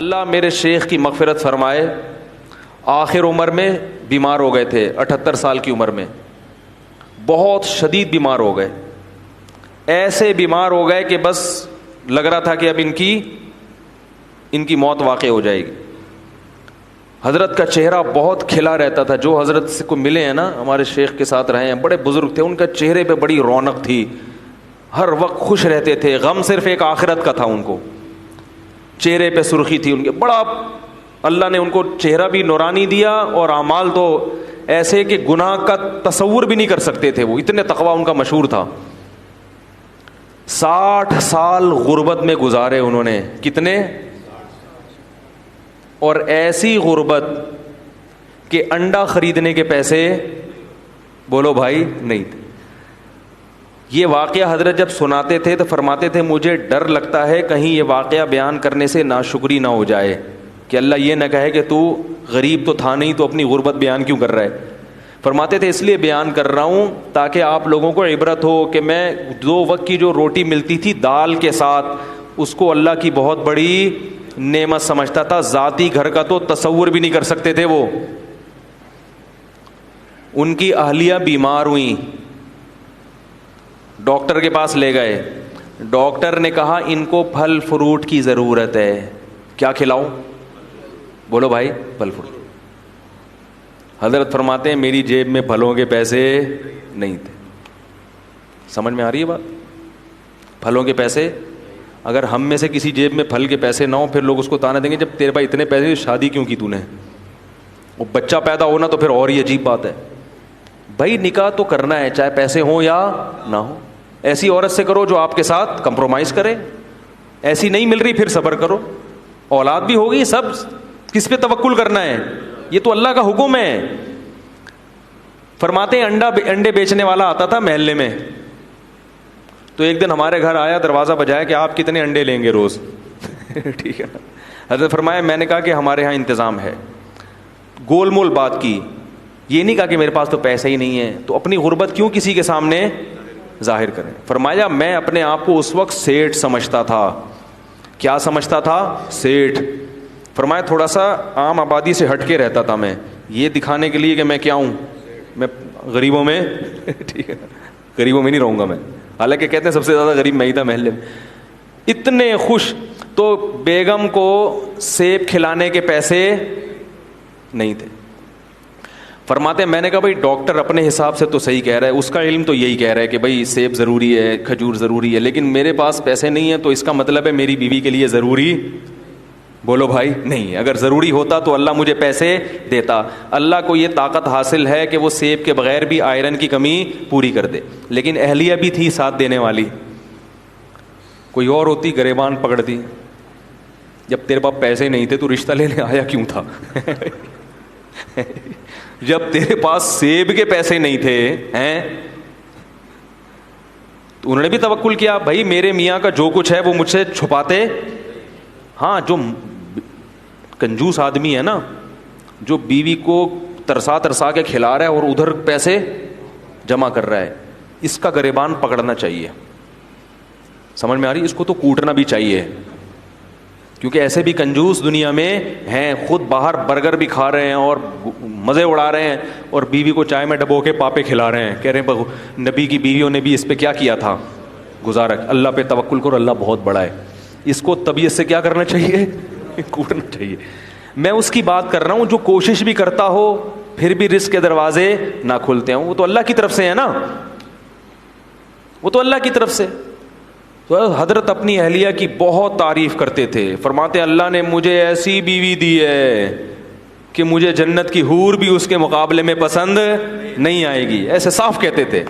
اللہ میرے شیخ کی مغفرت فرمائے، آخر عمر میں بیمار ہو گئے تھے، 78 سال کی عمر میں بہت شدید بیمار ہو گئے، ایسے بیمار ہو گئے کہ بس لگ رہا تھا کہ اب ان کی موت واقع ہو جائے گی۔ حضرت کا چہرہ بہت کھلا رہتا تھا، جو حضرت سے کو ملے ہیں نا، ہمارے شیخ کے ساتھ رہے ہیں، بڑے بزرگ تھے، ان کا چہرے پہ بڑی رونق تھی، ہر وقت خوش رہتے تھے، غم صرف ایک آخرت کا تھا، ان کو چہرے پہ سرخی تھی ان کے، بڑا اللہ نے ان کو چہرہ بھی نورانی دیا اور اعمال تو ایسے کہ گناہ کا تصور بھی نہیں کر سکتے تھے، وہ اتنے تقویٰ ان کا مشہور تھا۔ 60 سال غربت میں گزارے انہوں نے، کتنے؟ اور ایسی غربت کہ انڈا خریدنے کے پیسے بولو بھائی نہیں تھے۔ یہ واقعہ حضرت جب سناتے تھے تو فرماتے تھے مجھے ڈر لگتا ہے کہیں یہ واقعہ بیان کرنے سے ناشکری نہ ہو جائے، کہ اللہ یہ نہ کہے کہ تو غریب تو تھا نہیں تو اپنی غربت بیان کیوں کر رہا ہے۔ فرماتے تھے اس لیے بیان کر رہا ہوں تاکہ آپ لوگوں کو عبرت ہو کہ میں 2 وقت کی جو روٹی ملتی تھی دال کے ساتھ، اس کو اللہ کی بہت بڑی نعمت سمجھتا تھا، ذاتی گھر کا تو تصور بھی نہیں کر سکتے تھے وہ۔ ان کی اہلیہ بیمار ہوئیں، ڈاکٹر کے پاس لے گئے، ڈاکٹر نے کہا ان کو پھل فروٹ کی ضرورت ہے، کیا کھلاؤں؟ بولو بھائی، پھل فروٹ۔ حضرت فرماتے ہیں میری جیب میں پھلوں کے پیسے نہیں تھے۔ سمجھ میں آ رہی ہے بات؟ پھلوں کے پیسے، اگر ہم میں سے کسی جیب میں پھل کے پیسے نہ ہوں پھر لوگ اس کو تانا دیں گے جب تیرے پاس اتنے پیسے شادی کیوں کی تو نے؟ وہ بچہ پیدا ہونا تو پھر اور ہی عجیب بات ہے۔ بھائی نکاح تو کرنا ہے چاہے پیسے ہوں یا نہ ہوں، ایسی عورت سے کرو جو آپ کے ساتھ کمپرومائز کرے، ایسی نہیں مل رہی پھر صبر کرو، اولاد بھی ہوگی، سب کس پہ توکل کرنا ہے؟ یہ تو اللہ کا حکم ہے۔ فرماتے ہیں انڈے بیچنے والا آتا تھا محلے میں، تو ایک دن ہمارے گھر آیا، دروازہ بجایا کہ آپ کتنے انڈے لیں گے روز؟ ٹھیک ہے، حضرت فرمایا میں نے کہا کہ ہمارے یہاں انتظام ہے، گول مول بات کی، یہ نہیں کہا کہ میرے پاس تو پیسہ ہی نہیں ہے، تو اپنی غربت کیوں کسی کے سامنے ظاہر کریں؟ فرمایا میں اپنے آپ کو اس وقت سیٹھ سمجھتا تھا۔ کیا سمجھتا تھا؟ سیٹھ۔ فرمایا تھوڑا سا عام آبادی سے ہٹ کے رہتا تھا میں، یہ دکھانے کے لیے کہ میں کیا ہوں، میں غریبوں میں ٹھیک ہے، غریبوں میں نہیں رہوں گا میں، حالانکہ کہتے ہیں سب سے زیادہ غریب میں ہی تھا محلے میں۔ اتنے خوش، تو بیگم کو سیب کھلانے کے پیسے نہیں تھے۔ فرماتے ہیں میں نے کہا بھائی ڈاکٹر اپنے حساب سے تو صحیح کہہ رہا ہے، اس کا علم تو یہی کہہ رہا ہے کہ بھائی سیب ضروری ہے، کھجور ضروری ہے، لیکن میرے پاس پیسے نہیں ہیں تو اس کا مطلب ہے میری بیوی کے لیے ضروری، بولو بھائی، نہیں ہے۔ اگر ضروری ہوتا تو اللہ مجھے پیسے دیتا۔ اللہ کو یہ طاقت حاصل ہے کہ وہ سیب کے بغیر بھی آئرن کی کمی پوری کر دے، لیکن اہلیہ بھی تھی ساتھ دینے والی، کوئی اور ہوتی گریبان پکڑتی، جب تیرے پاس پیسے نہیں تھے تو رشتہ لینے آیا کیوں تھا؟ جب تیرے پاس سیب کے پیسے نہیں تھے ہیں تو انہوں نے بھی توکل کیا، بھائی میرے میاں کا جو کچھ ہے وہ مجھ سے چھپاتے۔ ہاں جو کنجوس آدمی ہے نا، جو بیوی کو ترسا ترسا کے کھلا رہا ہے اور ادھر پیسے جمع کر رہا ہے، اس کا گریبان پکڑنا چاہیے۔ سمجھ میں آ رہی؟ اس کو تو کوٹنا بھی چاہیے، کیونکہ ایسے بھی کنجوس دنیا میں ہیں، خود باہر برگر بھی کھا رہے ہیں اور مزے اڑا رہے ہیں، اور بیوی کو چائے میں ڈبو کے پاپے کھلا رہے ہیں، کہہ رہے ہیں نبی کی بیویوں نے بھی اس پہ کیا کیا تھا، گزارا۔ اللہ پہ توکل کرو، اللہ بہت بڑا ہے۔ اس کو طبیعت سے کیا کرنا چاہیے؟ کوٹنا چاہیے۔ میں اس کی بات کر رہا ہوں جو کوشش بھی کرتا ہو پھر بھی رزق کے دروازے نہ کھلتے ہوں، وہ تو اللہ کی طرف سے ہے نا، وہ تو اللہ کی طرف سے۔ تو حضرت اپنی اہلیہ کی بہت تعریف کرتے تھے، فرماتے اللہ نے مجھے ایسی بیوی دی ہے کہ مجھے جنت کی حور بھی اس کے مقابلے میں پسند نہیں آئے گی، ایسے صاف کہتے تھے،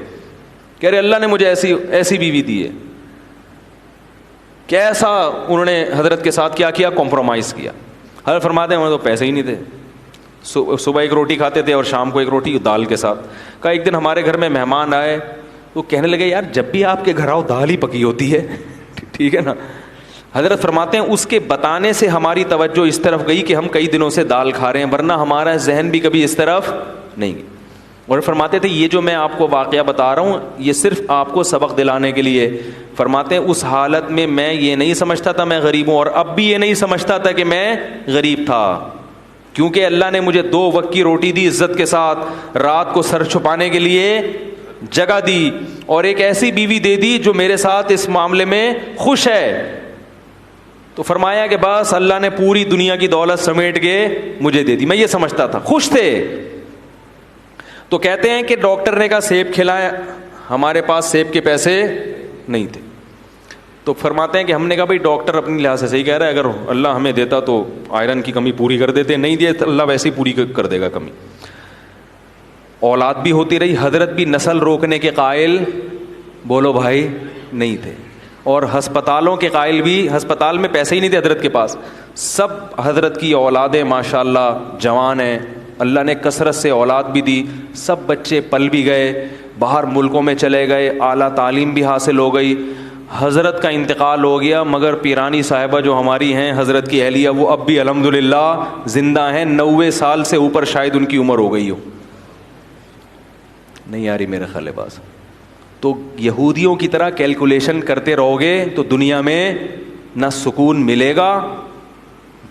کہہ رہے اللہ نے مجھے ایسی بیوی دی ہے۔ کیسا انہوں نے حضرت کے ساتھ کیا کمپرومائز کیا۔ حضرت فرماتے ہیں انہوں نے تو پیسے ہی نہیں تھے، صبح ایک روٹی کھاتے تھے اور شام کو ایک روٹی دال کے ساتھ۔ کہا ایک دن ہمارے گھر میں مہمان آئے تو کہنے لگے یار جب بھی آپ کے گھر آؤ دال ہی پکی ہوتی ہے، ٹھیک ہے نا۔ حضرت فرماتے ہیں اس کے بتانے سے ہماری توجہ اس طرف گئی کہ ہم کئی دنوں سے دال کھا رہے ہیں، ورنہ ہمارا ذہن بھی کبھی اس طرف نہیں گیا۔ اور فرماتے تھے یہ جو میں آپ کو واقعہ بتا رہا ہوں یہ صرف آپ کو سبق دلانے کے لیے. فرماتے ہیں اس حالت میں میں یہ نہیں سمجھتا تھا میں غریب ہوں, اور اب بھی یہ نہیں سمجھتا تھا کہ میں غریب تھا, کیونکہ اللہ نے مجھے 2 وقت کی روٹی دی عزت کے ساتھ, رات کو سر چھپانے کے لیے جگہ دی, اور ایک ایسی بیوی دے دی جو میرے ساتھ اس معاملے میں خوش ہے. تو فرمایا کہ بس اللہ نے پوری دنیا کی دولت سمیٹ کے مجھے دے دی, میں یہ سمجھتا تھا. خوش تھے. تو کہتے ہیں کہ ڈاکٹر نے کہا سیب کھلائے, ہمارے پاس سیب کے پیسے نہیں تھے. تو فرماتے ہیں کہ ہم نے کہا بھائی ڈاکٹر اپنی لحاظ سے صحیح کہہ رہا ہے, اگر اللہ ہمیں دیتا تو آئرن کی کمی پوری کر دیتے, نہیں دیا تو اللہ ویسے ہی پوری کر دے گا کمی. اولاد بھی ہوتی رہی, حضرت بھی نسل روکنے کے قائل بولو بھائی نہیں تھے, اور ہسپتالوں کے قائل بھی, ہسپتال میں پیسے ہی نہیں تھے حضرت کے پاس. سب حضرت کی اولادیں ماشاءاللہ جوان ہیں, اللہ نے کثرت سے اولاد بھی دی, سب بچے پل بھی گئے, باہر ملکوں میں چلے گئے, اعلیٰ تعلیم بھی حاصل ہو گئی. حضرت کا انتقال ہو گیا, مگر پیرانی صاحبہ جو ہماری ہیں حضرت کی اہلیہ وہ اب بھی الحمدللہ زندہ ہیں. 90 سال سے اوپر شاید ان کی عمر ہو گئی ہو. نہیں آ رہی میرے خیال باز. تو یہودیوں کی طرح کیلکولیشن کرتے رہو گے تو دنیا میں نہ سکون ملے گا,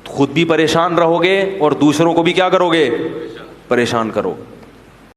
خود بھی پریشان رہو گے اور دوسروں کو بھی کیا کرو گے, پریشان کرو.